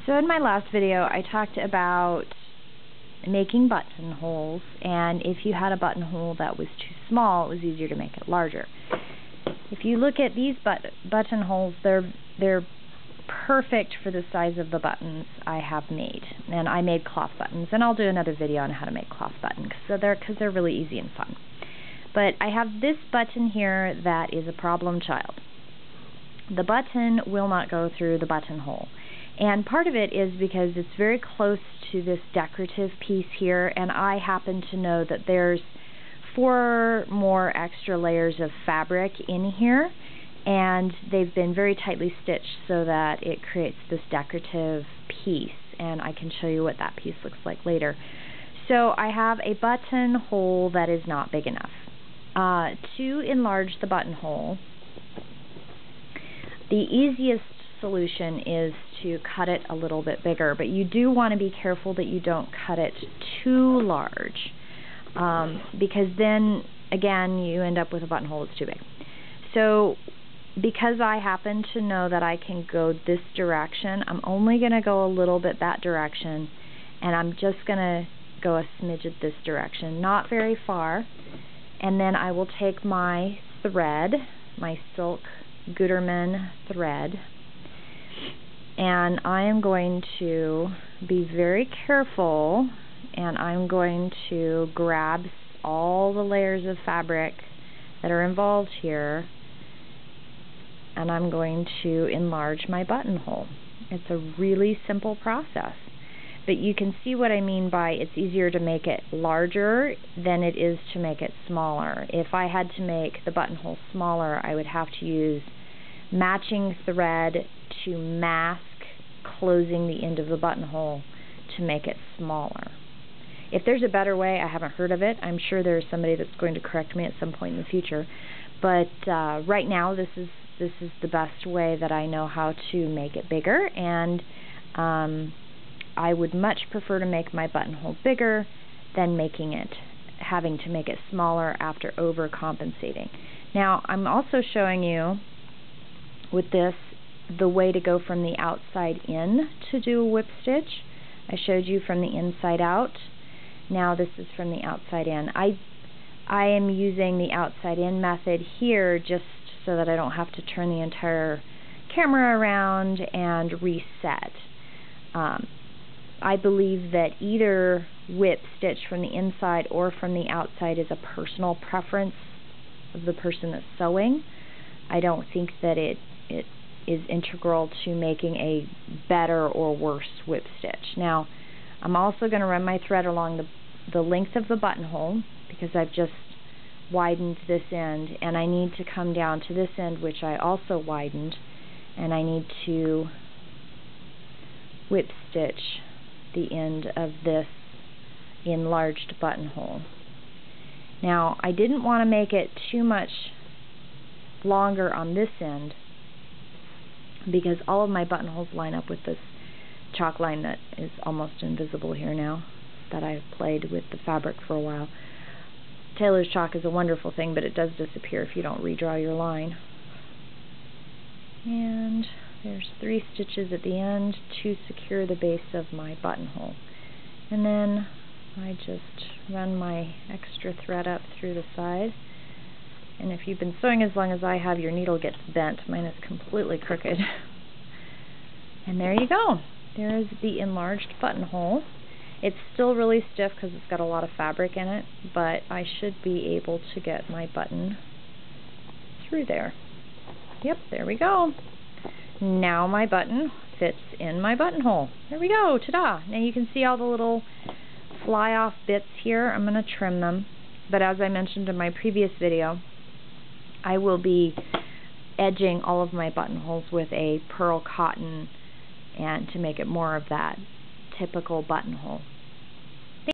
So in my last video, I talked about making buttonholes, and if you had a buttonhole that was too small, it was easier to make it larger. If you look at these buttonholes, they're perfect for the size of the buttons I have made. And I made cloth buttons, and I'll do another video on how to make cloth buttons because they're really easy and fun. But I have this button here that is a problem child. The button will not go through the buttonhole. And part of it is because it's very close to this decorative piece here, and I happen to know that there's 4 more extra layers of fabric in here, and they've been very tightly stitched so that it creates this decorative piece, and I can show you what that piece looks like later. So I have a buttonhole that is not big enough. To enlarge the buttonhole, the easiest solution is to cut it a little bit bigger, but you do want to be careful that you don't cut it too large, because then again you end up with a buttonhole that's too big. So because I happen to know that I can go this direction, I'm only going to go a little bit that direction, and I'm just going to go a smidge at this direction, not very far, and then I will take my thread, my silk Gutermann thread, and I am going to be very careful, and I'm going to grab all the layers of fabric that are involved here, and I'm going to enlarge my buttonhole. It's a really simple process, but you can see what I mean by it's easier to make it larger than it is to make it smaller. If I had to make the buttonhole smaller, I would have to use matching thread to mask closing the end of the buttonhole to make it smaller. If there's a better way, I haven't heard of it. I'm sure there's somebody that's going to correct me at some point in the future, but right now this is the best way that I know how to make it bigger, and I would much prefer to make my buttonhole bigger than having to make it smaller after overcompensating. Now I'm also showing you with this the way to go from the outside in to do a whip stitch. I showed you from the inside out. Now this is from the outside in. I am using the outside in method here just so that I don't have to turn the entire camera around and reset. I believe that either whip stitch from the inside or from the outside is a personal preference of the person that's sewing. I don't think that it is integral to making a better or worse whip stitch. Now, I'm also going to run my thread along the length of the buttonhole because I've just widened this end, and I need to come down to this end, which I also widened, and I need to whip stitch the end of this enlarged buttonhole. Now, I didn't want to make it too much longer on this end because all of my buttonholes line up with this chalk line that is almost invisible here now that I've played with the fabric for a while. Tailor's chalk is a wonderful thing, but it does disappear if you don't redraw your line. And there's 3 stitches at the end to secure the base of my buttonhole. And then I just run my extra thread up through the side. And if you've been sewing as long as I have, your needle gets bent. Mine is completely crooked. And there you go. There is the enlarged buttonhole. It's still really stiff because it's got a lot of fabric in it, but I should be able to get my button through there. Yep, there we go. Now my button fits in my buttonhole. There we go, ta-da! Now you can see all the little fly-off bits here. I'm going to trim them, but as I mentioned in my previous video, I will be edging all of my buttonholes with a pearl cotton and to make it more of that typical buttonhole.